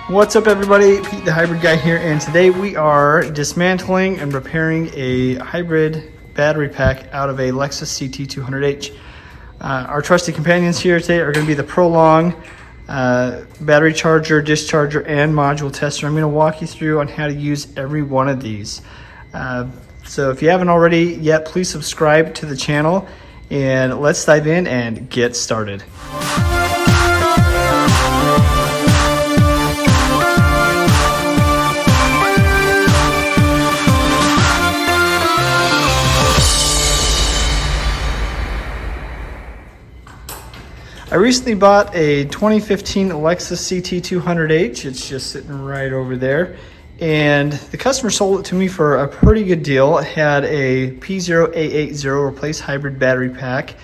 What's up everybody, Pete the Hybrid Guy here, and today we are dismantling and repairing a hybrid battery pack out of a Lexus CT200h. Our trusty companions here today are going to be the Prolong battery charger, discharger, and module tester. I'm going to walk you through on how to use every one of these. So if you haven't already yet, please subscribe to the channel, and let's dive in and get started. I recently bought a 2015 Lexus CT200h. It's just sitting right over there. And the customer sold it to me for a pretty good deal. It had a P0880 replace hybrid battery pack,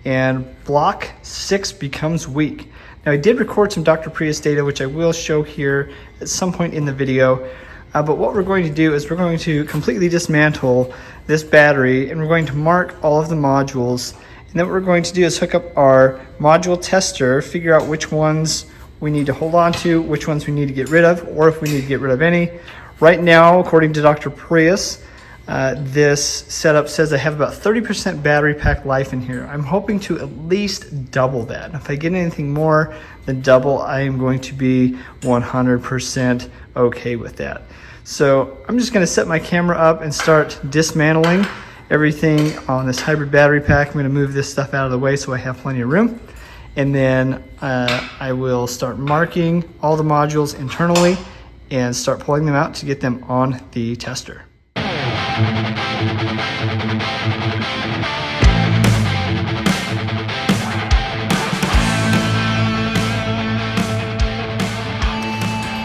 and block 6 becomes weak. Now I did record some Dr. Prius data, which I will show here at some point in the video. But what we're going to do is we're going to completely dismantle this battery, and we're going to mark all of the modules. And then what we're going to do is hook up our module tester, figure out which ones we need to hold on to, which ones we need to get rid of, or if we need to get rid of any. Right now, according to Dr. Prius, this setup says I have about 30% battery pack life in here. I'm hoping to at least double that. If I get anything more than double, I am going to be 100% okay with that. So I'm just going to set my camera up and start dismantling everything on this hybrid battery pack. I'm going to move this stuff out of the way so I have plenty of room. And then I will start marking all the modules internally and start pulling them out to get them on the tester.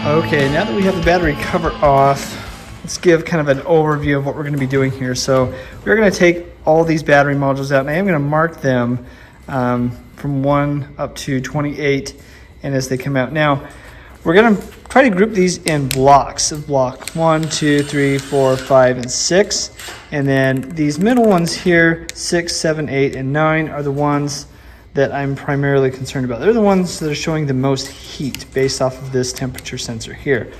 Okay, now that we have the battery cover off, let's give kind of an overview of what we're going to be doing here. So we're going to take all these battery modules out, and I am going to mark them from 1 up to 28, and as they come out. Now, we're going to try to group these in blocks of block 1, 2, 3, 4, 5, and 6. And then these middle ones here, 6, 7, 8, and 9, are the ones that I'm primarily concerned about. They're the ones that are showing the most heat based off of this temperature sensor here.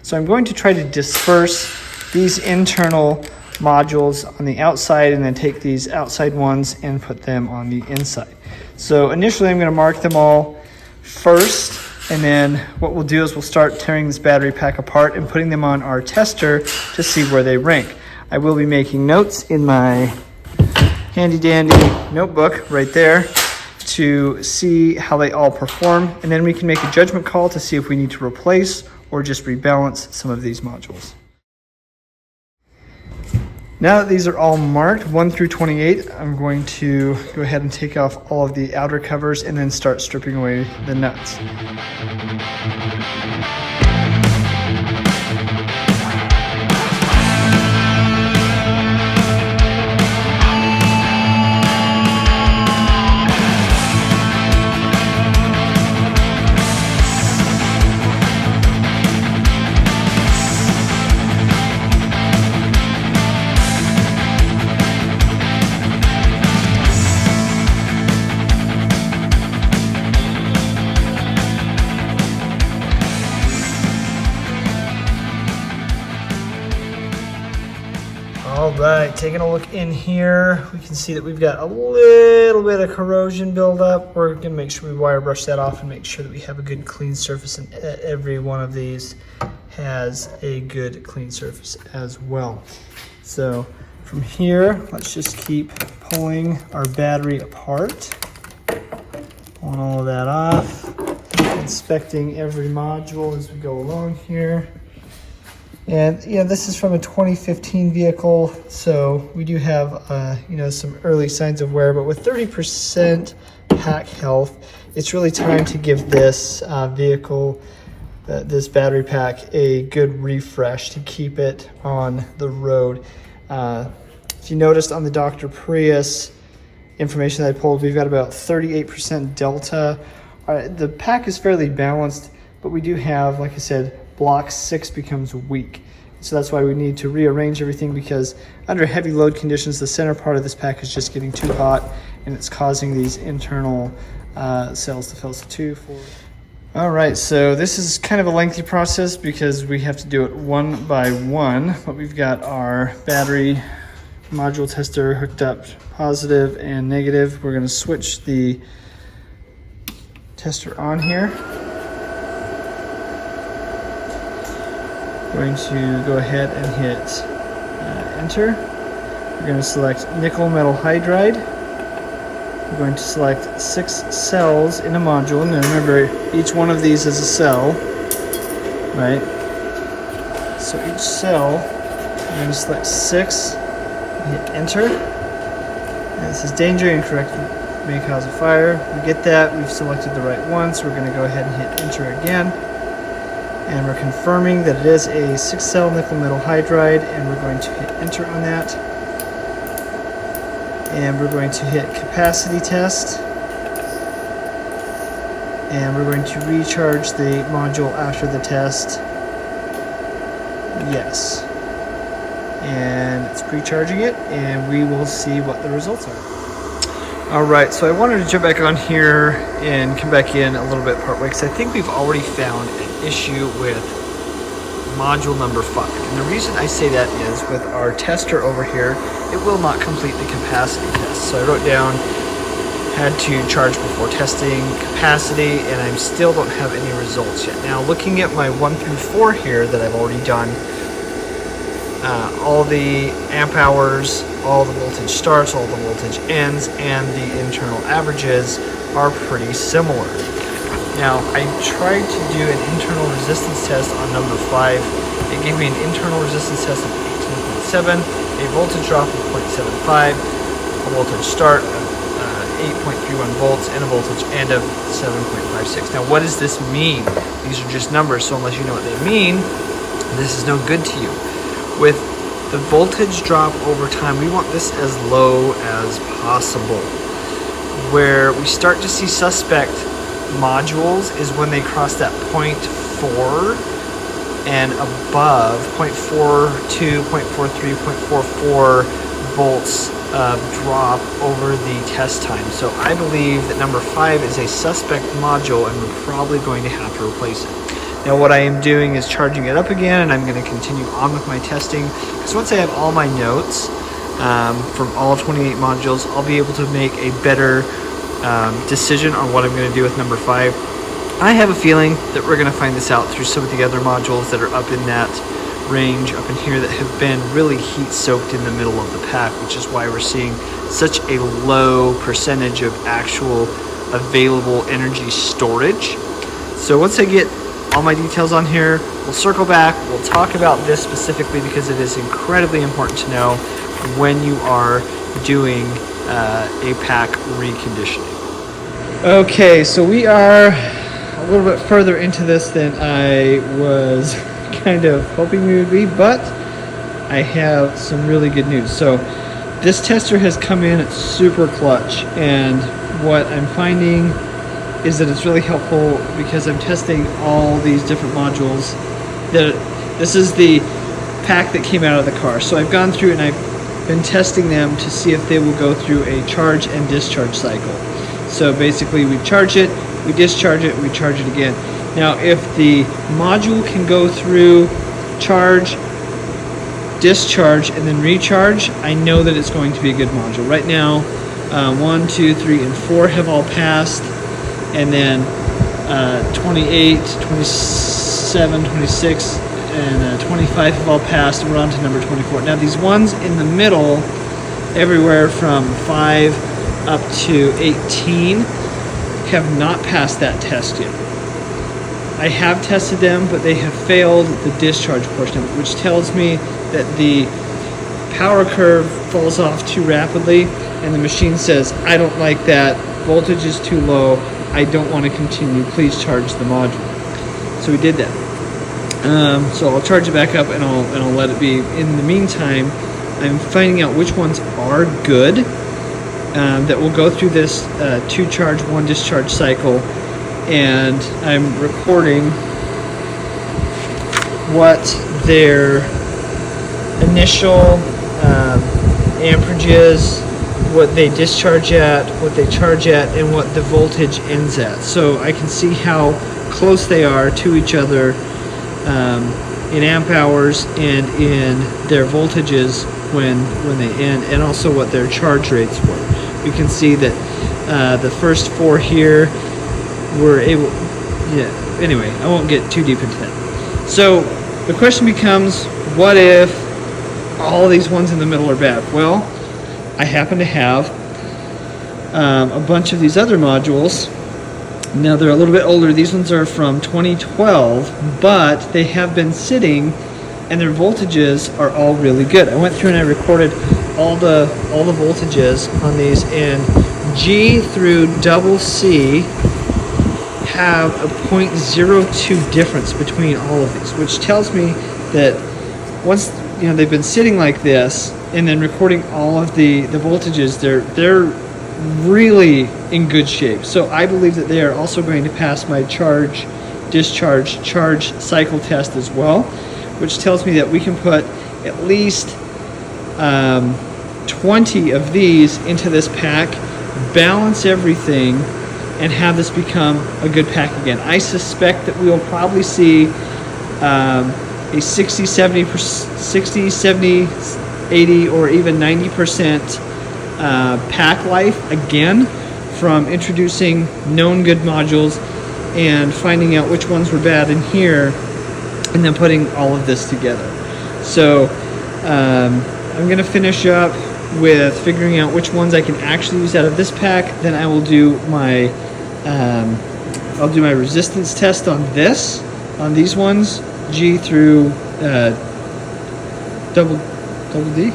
So I'm going to try to disperse these internal modules on the outside and then take these outside ones and put them on the inside. So initially I'm going to mark them all first, and then what we'll do is we'll start tearing this battery pack apart and putting them on our tester to see where they rank. I will be making notes in my handy dandy notebook right there to see how they all perform, and then we can make a judgment call to see if we need to replace or just rebalance some of these modules. Now that these are all marked 1 through 28, I'm going to go ahead and take off all of the outer covers and then start stripping away the nuts. All right, taking a look in here, we can see that we've got a little bit of corrosion buildup. We're going to make sure we wire brush that off and make sure that we have a good clean surface, and every one of these has a good clean surface as well. So from here, let's just keep pulling our battery apart, pulling all of that off, inspecting every module as we go along here. And this is from a 2015 vehicle, so we do have some early signs of wear, but with 30% pack health, it's really time to give this vehicle, this battery pack, a good refresh to keep it on the road. If you noticed on the Dr. Prius information that I pulled, we've got about 38% delta. The pack is fairly balanced, but we do have, like I said, block 6 becomes weak. So that's why we need to rearrange everything, because under heavy load conditions, the center part of this pack is just getting too hot, and it's causing these internal cells to fail. So 2, 4. All right, so this is kind of a lengthy process because we have to do it one by one, but we've got our battery module tester hooked up, positive and negative. We're gonna switch the tester on here. Going to go ahead and hit enter. We're going to select nickel metal hydride. We're going to select 6 cells in a module. Now remember, each one of these is a cell, right? So each cell, we're going to select 6 and hit enter. And this is danger, incorrect may cause a fire. We get that. We've selected the right one, so we're going to go ahead and hit enter again. And we're confirming that it is a 6-cell nickel metal hydride, and we're going to hit enter on that. And we're going to hit capacity test. And we're going to recharge the module after the test. Yes. And it's pre-charging it, and we will see what the results are. Alright, so I wanted to jump back on here and come back in a little bit partway because I think we've already found an issue with module number 5. And the reason I say that is with our tester over here, it will not complete the capacity test. So I wrote down, had to charge before testing capacity, and I still don't have any results yet. Now looking at my 1 through 4 here that I've already done, all the amp hours, all the voltage starts, all the voltage ends, and the internal averages are pretty similar. Now, I tried to do an internal resistance test on number 5. It gave me an internal resistance test of 18.7, a voltage drop of 0.75, a voltage start of 8.31 volts, and a voltage end of 7.56. Now, what does this mean? These are just numbers, so unless you know what they mean, this is no good to you. With the voltage drop over time, we want this as low as possible. Where we start to see suspect modules is when they cross that 0.4 and above, 0.42, 0.43, 0.44 volts of drop over the test time. So I believe that number 5 is a suspect module, and we're probably going to have to replace it. Now what I am doing is charging it up again, and I'm going to continue on with my testing, because once I have all my notes from all 28 modules, I'll be able to make a better decision on what I'm going to do with number 5. I have a feeling that we're going to find this out through some of the other modules that are up in that range up in here that have been really heat soaked in the middle of the pack, which is why we're seeing such a low percentage of actual available energy storage. So once I get all my details on here, we'll circle back, we'll talk about this specifically because it is incredibly important to know when you are doing a pack reconditioning. Okay, so we are a little bit further into this than I was kind of hoping we would be, but I have some really good news. So this tester has come in super clutch, and what I'm finding is that it's really helpful because I'm testing all these different modules. This is the pack that came out of the car. So I've gone through and I've been testing them to see if they will go through a charge and discharge cycle. So basically we charge it, we discharge it, we charge it again. Now if the module can go through charge, discharge, and then recharge, I know that it's going to be a good module. Right now, 1, 2, 3, and 4 have all passed. And then 28, 27, 26, and 25 have all passed, and we're on to number 24. Now these ones in the middle, everywhere from 5 up to 18, have not passed that test yet. I have tested them, but they have failed the discharge portion of it, which tells me that the power curve falls off too rapidly, and the machine says, I don't like that, voltage is too low, I don't want to continue, please charge the module. So we did that. So I'll charge it back up and I'll let it be. In the meantime, I'm finding out which ones are good that will go through this 2 charge, 1 discharge cycle, and I'm recording what their initial amperage is, what they discharge at, what they charge at, and what the voltage ends at. So I can see how close they are to each other in amp hours and in their voltages when they end, and also what their charge rates were. You can see that the first 4 here were able, anyway, I won't get too deep into that. So the question becomes, what if all these ones in the middle are bad? Well, I happen to have a bunch of these other modules. Now they're a little bit older. These ones are from 2012, but they have been sitting and their voltages are all really good. I went through and I recorded all the voltages on these, and G through double C have a 0.02 difference between all of these, which tells me that once they've been sitting like this and then recording all of the voltages, they're really in good shape. So I believe that they are also going to pass my charge, discharge, charge cycle test as well, which tells me that we can put at least 20 of these into this pack, balance everything, and have this become a good pack again. I suspect that we will probably see a 60, 70, 80, or even 90% pack life again from introducing known good modules and finding out which ones were bad in here, and then putting all of this together. So I'm going to finish up with figuring out which ones I can actually use out of this pack. Then I will do my resistance test on these ones, G through double D,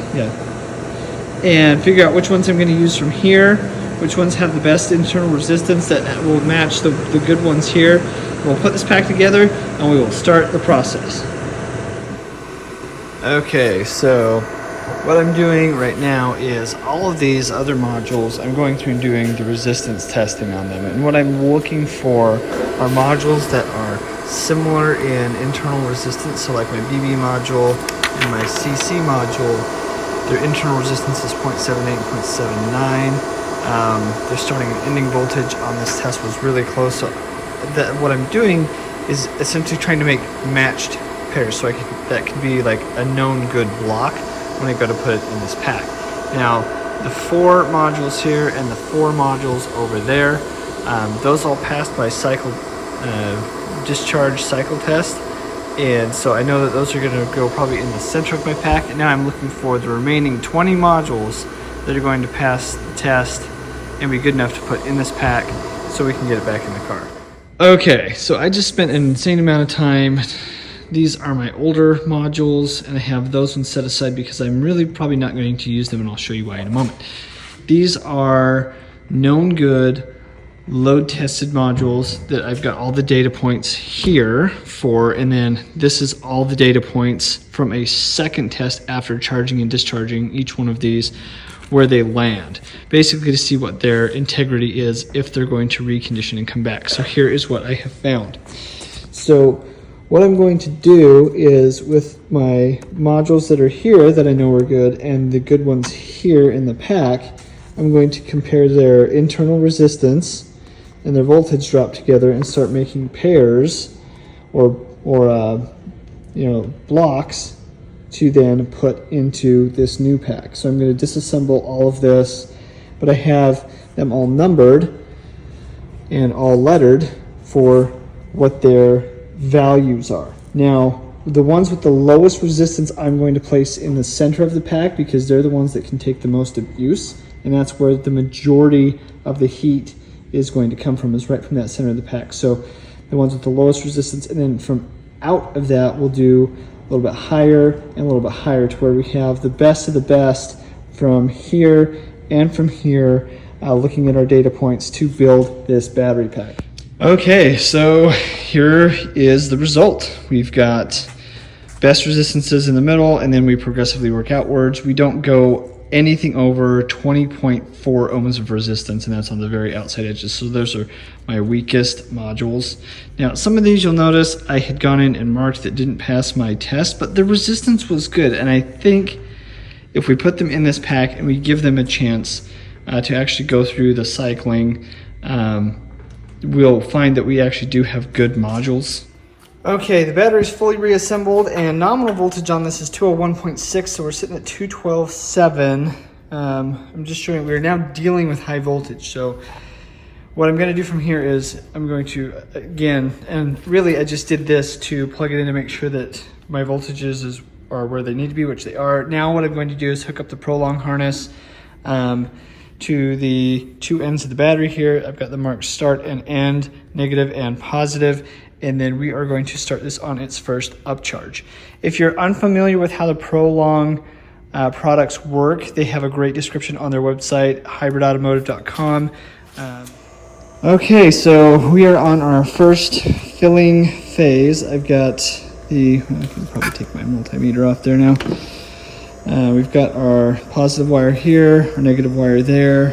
and figure out which ones I'm going to use from here, which ones have the best internal resistance that will match the good ones here. We'll put this pack together and we will start the process. Okay, so what I'm doing right now is all of these other modules, I'm going through and doing the resistance testing on them. And what I'm looking for are modules that are similar in internal resistance. So like my BB module and my CC module, their internal resistance is 0.78 and 0.79. Their starting and ending voltage on this test was really close. So what I'm doing is essentially trying to make matched pairs, so that could be like a known good block when I go to put it in this pack. Now, the 4 modules here and the 4 modules over there, those all passed my cycle discharge cycle test, and so I know that those are going to go probably in the center of my pack. And now I'm looking for the remaining 20 modules that are going to pass the test and be good enough to put in this pack so we can get it back in the car. Okay, so I just spent an insane amount of time. These are my older modules, and I have those ones set aside because I'm really probably not going to use them, and I'll show you why in a moment. These are known good, load tested modules that I've got all the data points here for, and then this is all the data points from a second test after charging and discharging each one of these, where they land, basically to see what their integrity is if they're going to recondition and come back. So here is what I have found. So what I'm going to do is, with my modules that are here that I know are good and the good ones here in the pack, I'm going to compare their internal resistance and their voltage drop together and start making pairs or blocks to then put into this new pack. So I'm going to disassemble all of this, but I have them all numbered and all lettered for what their values are. Now, the ones with the lowest resistance I'm going to place in the center of the pack because they're the ones that can take the most abuse, and that's where the majority of the heat is going to come from, is right from that center of the pack. So the ones with the lowest resistance, and then from out of that we'll do a little bit higher and a little bit higher to where we have the best of the best from here and from here, looking at our data points to build this battery pack. Okay, so here is the result. We've got best resistances in the middle, and then we progressively work outwards. We don't go anything over 20.4 ohms of resistance, and that's on the very outside edges. So those are my weakest modules. Now, some of these you'll notice I had gone in and marked that didn't pass my test, but the resistance was good. And I think if we put them in this pack and we give them a chance to actually go through the cycling, we'll find that we actually do have good modules. Okay, the battery is fully reassembled, and nominal voltage on this is 201.6, so we're sitting at 212.7. I'm just showing we're now dealing with high voltage. So what I'm going to do from here is I'm going to, again, and really I just did this to plug it in to make sure that my voltages are where they need to be, which they are. Now what I'm going to do is hook up the Prolong harness to the two ends of the battery here. I've got the marked start and end, negative and positive, and then we are going to start this on its first upcharge. If you're unfamiliar with how the Prolong products work, they have a great description on their website, hybridautomotive.com. Okay, so we are on our first filling phase. I've got I can probably take my multimeter off there now. We've got our positive wire here, our negative wire there.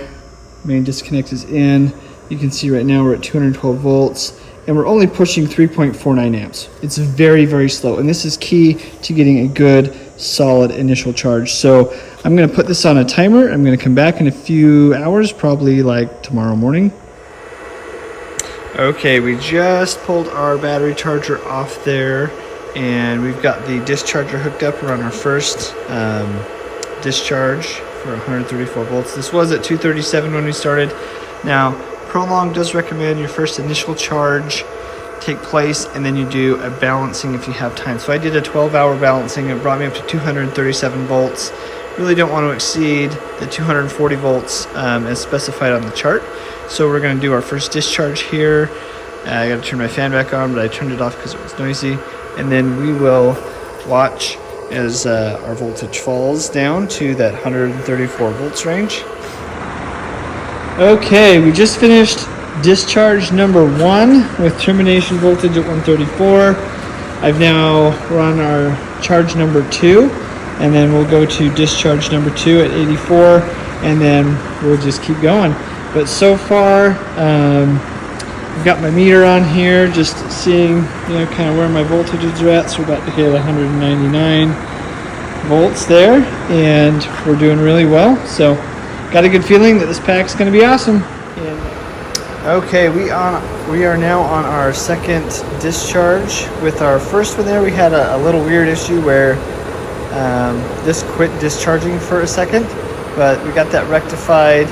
Main disconnect is in. You can see right now we're at 212 volts, and we're only pushing 3.49 amps. It's very, very slow, and this is key to getting a good, solid initial charge. So I'm gonna put this on a timer. I'm gonna come back in a few hours, probably like tomorrow morning. Okay, we just pulled our battery charger off there, and we've got the discharger hooked up. We're on our first discharge for 134 volts. This was at 237 when we started. Now, Prolong does recommend your first initial charge take place, and then you do a balancing if you have time. So I did a 12-hour balancing. It brought me up to 237 volts. Really don't want to exceed the 240 volts as specified on the chart. So we're going to do our first discharge here. I got to turn my fan back on, but I turned it off because it was noisy. And then we will watch as our voltage falls down to that 134 volts range. Okay, we just finished discharge number 1 with termination voltage at 134. We're on our charge number 2, and then we'll go to discharge number 2 at 84, and then we'll just keep going. But so far, I've got my meter on here, just seeing, kind of where my voltages are at. So we're about to hit 199 volts there, and we're doing really well. So got a good feeling that this pack's going to be awesome. Okay, we are now on our second discharge. With our first one there, we had a little weird issue where this quit discharging for a second, but we got that rectified.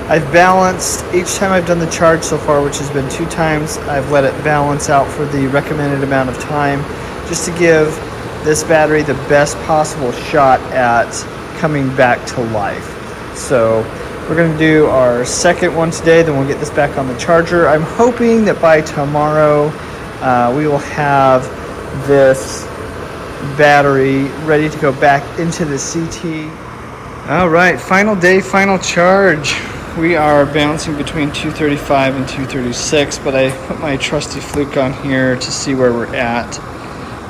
I've balanced each time I've done the charge so far, which has been 2 times. I've let it balance out for the recommended amount of time, just to give this battery the best possible shot at coming back to life. So we're going to do our second one today, then we'll get this back on the charger. I'm hoping that by tomorrow we will have this battery ready to go back into the CT. All right, final day, final charge. We are bouncing between 235 and 236, but I put my trusty fluke on here to see where we're at.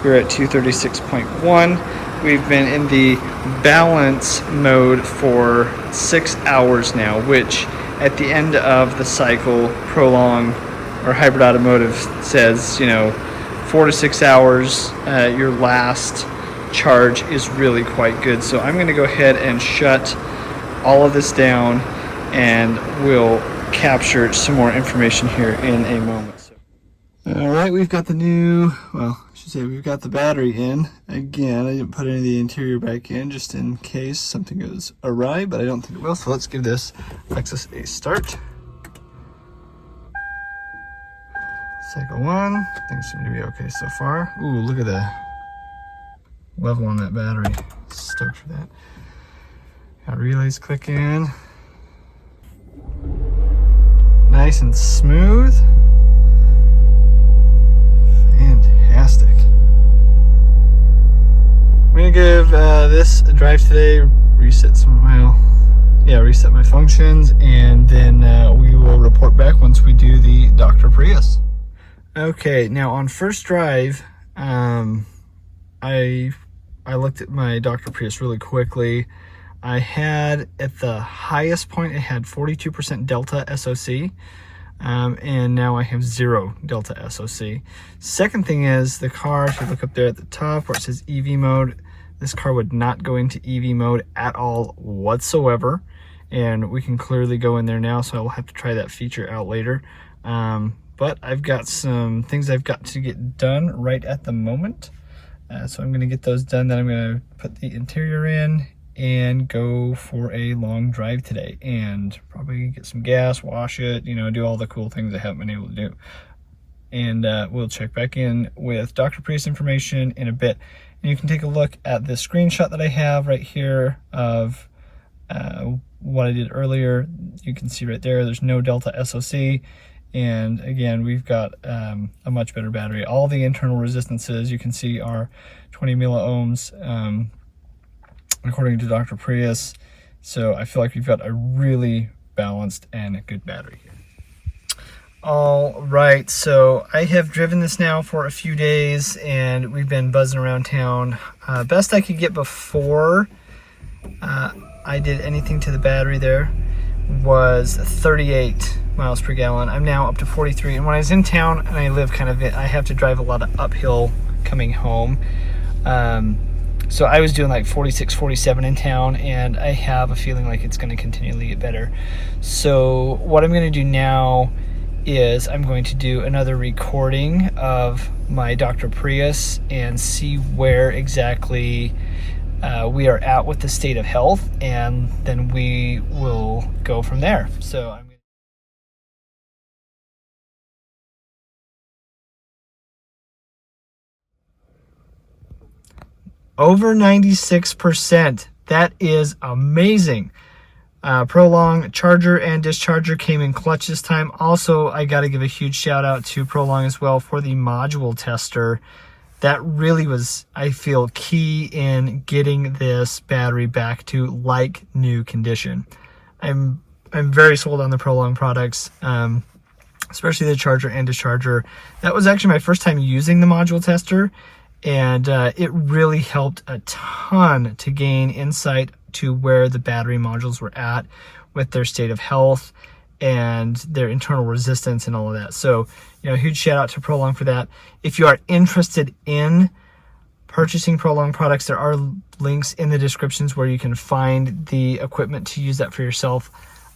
We're at 236.1. We've been in the balance mode for 6 hours now, which at the end of the cycle, Prolong or Hybrid Automotive says, 4 to 6 hours, your last charge is really quite good. So I'm going to go ahead and shut all of this down, and we'll capture some more information here in a moment. All right, we've got we've got the battery in. Again, I didn't put any of the interior back in just in case something goes awry, but I don't think it will. So let's give this Lexus a start. Cycle 1, things seem to be okay so far. Ooh, look at the level on that battery. Stoked for that. Got relays click in. Nice and smooth. Fantastic. I'm gonna give this a drive today, reset my functions, and then we will report back once we do the Dr. Prius. Okay, now on first drive, I looked at my Dr. Prius really quickly. I had, at the highest point, it had 42% Delta SOC, and now I have 0 Delta SOC. Second thing is, the car, if you look up there at the top where it says EV mode, this car would not go into EV mode at all whatsoever. and we can clearly go in there now, so I'll have to try that feature out later. But I've got some things I've got to get done right at the moment. So I'm gonna get those done, then I'm gonna put the interior in and go for a long drive today and probably get some gas, wash it, you know, do all the cool things I haven't been able to do. And we'll check back in with Dr. Prius information in a bit. And you can take a look at the screenshot that I have right here of what I did earlier. You can see right there, there's no Delta SOC. And again, we've got a much better battery. All the internal resistances you can see are 20 milliohms according to Dr. Prius. So I feel like we've got a really balanced and a good battery here. All right, so I have driven this now for a few days and we've been buzzing around town. Best I could get before I did anything to the battery there was 38 miles per gallon. I'm now up to 43, and when I was in town, and I live kind of, I have to drive a lot of uphill coming home. So I was doing like 46, 47 in town, and I have a feeling like it's going to continually get better. So what I'm going to do now is I'm going to do another recording of my Dr. Prius and see where exactly we are at with the state of health, and then we will go from there. So I'm over 96%. That is amazing. Prolong charger and discharger came in clutch this time. Also, I got to give a huge shout out to Prolong as well for the module tester. That really was, I feel, key in getting this battery back to like new condition. I'm very sold on the Prolong products, especially the charger and discharger. That was actually my first time using the module tester, and it really helped a ton to gain insight to where the battery modules were at with their state of health and their internal resistance and all of that. So, you know, huge shout out to Prolong for that. If you are interested in purchasing Prolong products, there are links in the descriptions where you can find the equipment to use that for yourself.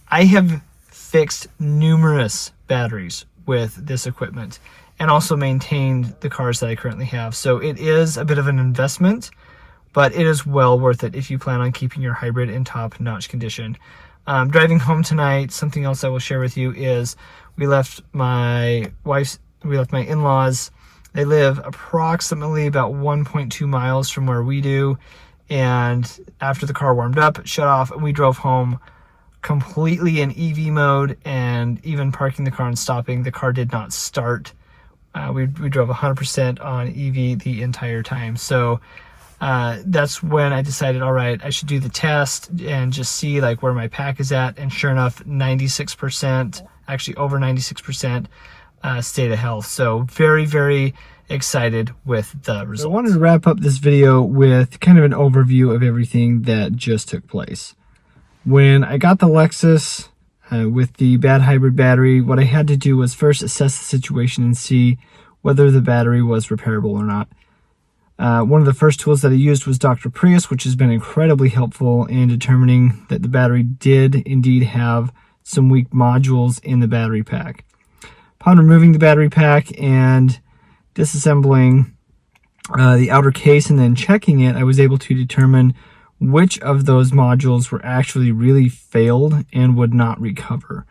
I have fixed numerous batteries with this equipment and also maintained the cars that I currently have. So it is a bit of an investment, but it is well worth it if you plan on keeping your hybrid in top-notch condition. Driving home tonight, something else I will share with you is we left my in-laws. They live approximately about 1.2 miles from where we do. And after the car warmed up, it shut off, and we drove home completely in EV mode, and even parking the car and stopping, the car did not start. We drove 100% on EV the entire time. So that's when I decided, all right, I should do the test and just see like where my pack is at. And sure enough, 96%, actually over 96% state of health. So very, very excited with the results. So I wanted to wrap up this video with kind of an overview of everything that just took place. When I got the Lexus with the bad hybrid battery, what I had to do was first assess the situation and see whether the battery was repairable or not. One of the first tools that I used was Dr. Prius, which has been incredibly helpful in determining that the battery did indeed have some weak modules in the battery pack. Upon removing the battery pack and disassembling the outer case and then checking it, I was able to determine which of those modules were actually really failed and would not recover.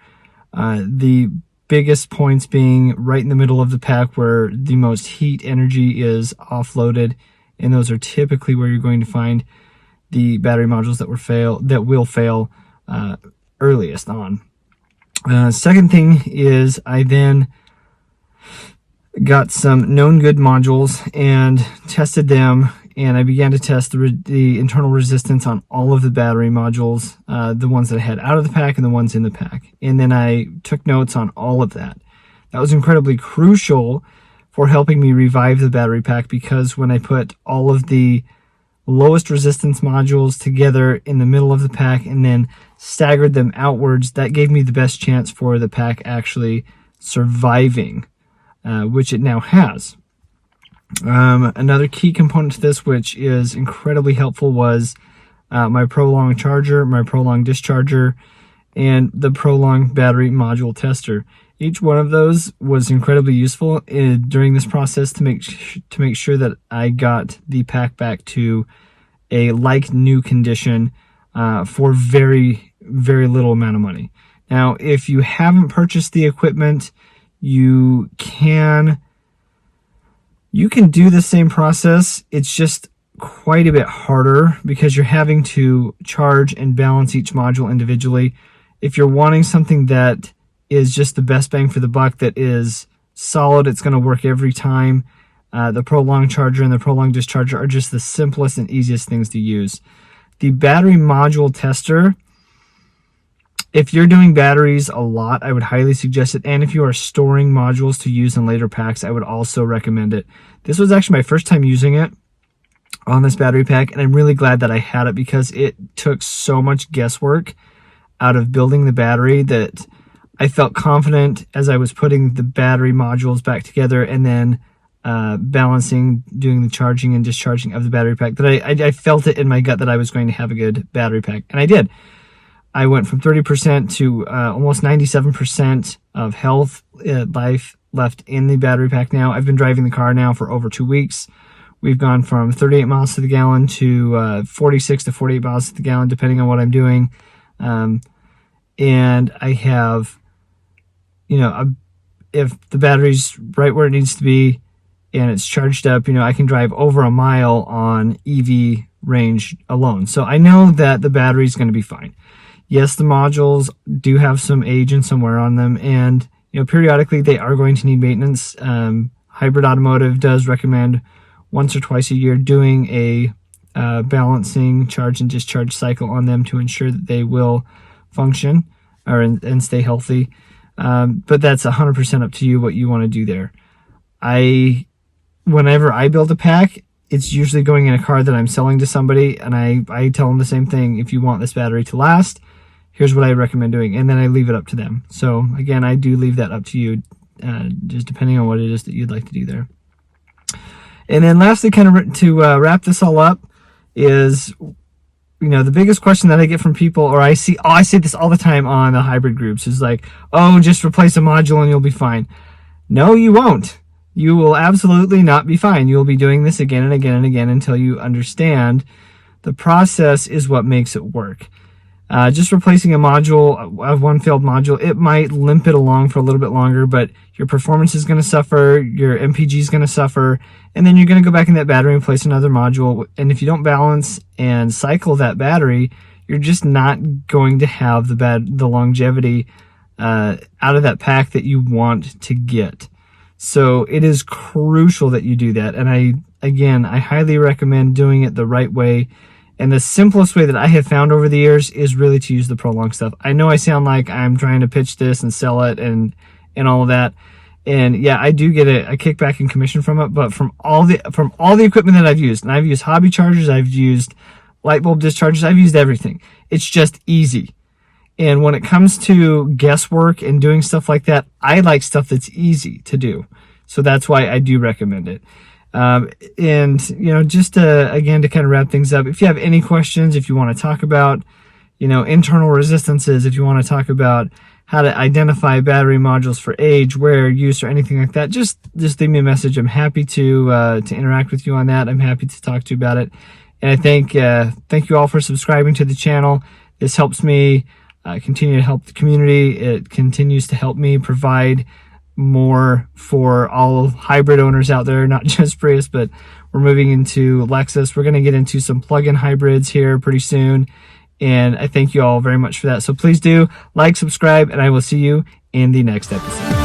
The biggest points being right in the middle of the pack where the most heat energy is offloaded, and those are typically where you're going to find the battery modules that will fail earliest on. Second thing is I then got some known good modules and tested them, and I began to test the internal resistance on all of the battery modules, the ones that I had out of the pack and the ones in the pack. And then I took notes on all of that. That was incredibly crucial for helping me revive the battery pack, because when I put all of the lowest resistance modules together in the middle of the pack and then staggered them outwards, that gave me the best chance for the pack actually surviving, which it now has. Another key component to this, which is incredibly helpful, was my Prolong charger, my Prolong discharger, and the Prolong battery module tester. Each one of those was incredibly useful during this process to make sure that I got the pack back to a like new condition for very, very little amount of money. Now, if you haven't purchased the equipment, you can do the same process. It's just quite a bit harder because you're having to charge and balance each module individually. If you're wanting something that is just the best bang for the buck, that is solid, it's going to work every time, the Prolong charger and the Prolong discharger are just the simplest and easiest things to use. The battery module tester, if you're doing batteries a lot, I would highly suggest it. And if you are storing modules to use in later packs, I would also recommend it. This was actually my first time using it on this battery pack, and I'm really glad that I had it because it took so much guesswork out of building the battery that I felt confident as I was putting the battery modules back together and then balancing, doing the charging and discharging of the battery pack, that I felt it in my gut that I was going to have a good battery pack. And I did. I went from 30% to almost 97% of health life left in the battery pack now. I've been driving the car now for over 2 weeks. We've gone from 38 miles to the gallon to 46 to 48 miles to the gallon, depending on what I'm doing. And I have, if the battery's right where it needs to be and it's charged up, I can drive over a mile on EV range alone. So I know that the battery's going to be fine. Yes, the modules do have some age and some wear on them, and periodically they are going to need maintenance. Hybrid Automotive does recommend once or twice a year doing a balancing charge and discharge cycle on them to ensure that they will function and stay healthy. But that's 100% up to you what you want to do there. Whenever I build a pack, it's usually going in a car that I'm selling to somebody, and I tell them the same thing. If you want this battery to last, here's what I recommend doing, and then I leave it up to them. So again, I do leave that up to you, just depending on what it is that you'd like to do there. And then lastly, kind of to wrap this all up, is the biggest question that I get from people, or I see this all the time on the hybrid groups, is like, oh, just replace a module and you'll be fine. No, you won't. You will absolutely not be fine. You'll be doing this again and again and again until you understand the process is what makes it work. Just replacing a module, one failed module, it might limp it along for a little bit longer, but your performance is going to suffer, your MPG is going to suffer, and then you're going to go back in that battery and place another module. And if you don't balance and cycle that battery, you're just not going to have the longevity out of that pack that you want to get. So it is crucial that you do that. And I highly recommend doing it the right way. And the simplest way that I have found over the years is really to use the Prolong stuff. I know I sound like I'm trying to pitch this and sell it and all of that. And yeah, I do get a kickback and commission from it, but from all the equipment that I've used, and I've used hobby chargers, I've used light bulb dischargers, I've used everything. It's just easy. And when it comes to guesswork and doing stuff like that, I like stuff that's easy to do. So that's why I do recommend it. And just again, to kind of wrap things up, if you have any questions, if you want to talk about, internal resistances, if you want to talk about how to identify battery modules for age, wear, use, or anything like that, just leave me a message. I'm happy to interact with you on that. I'm happy to talk to you about it. And I thank you all for subscribing to the channel. This helps me continue to help the community. It continues to help me provide more for all hybrid owners out there, not just Prius, but we're moving into Lexus. We're going to get into some plug-in hybrids here pretty soon, and I thank you all very much for that. So please do like, subscribe, and I will see you in the next episode.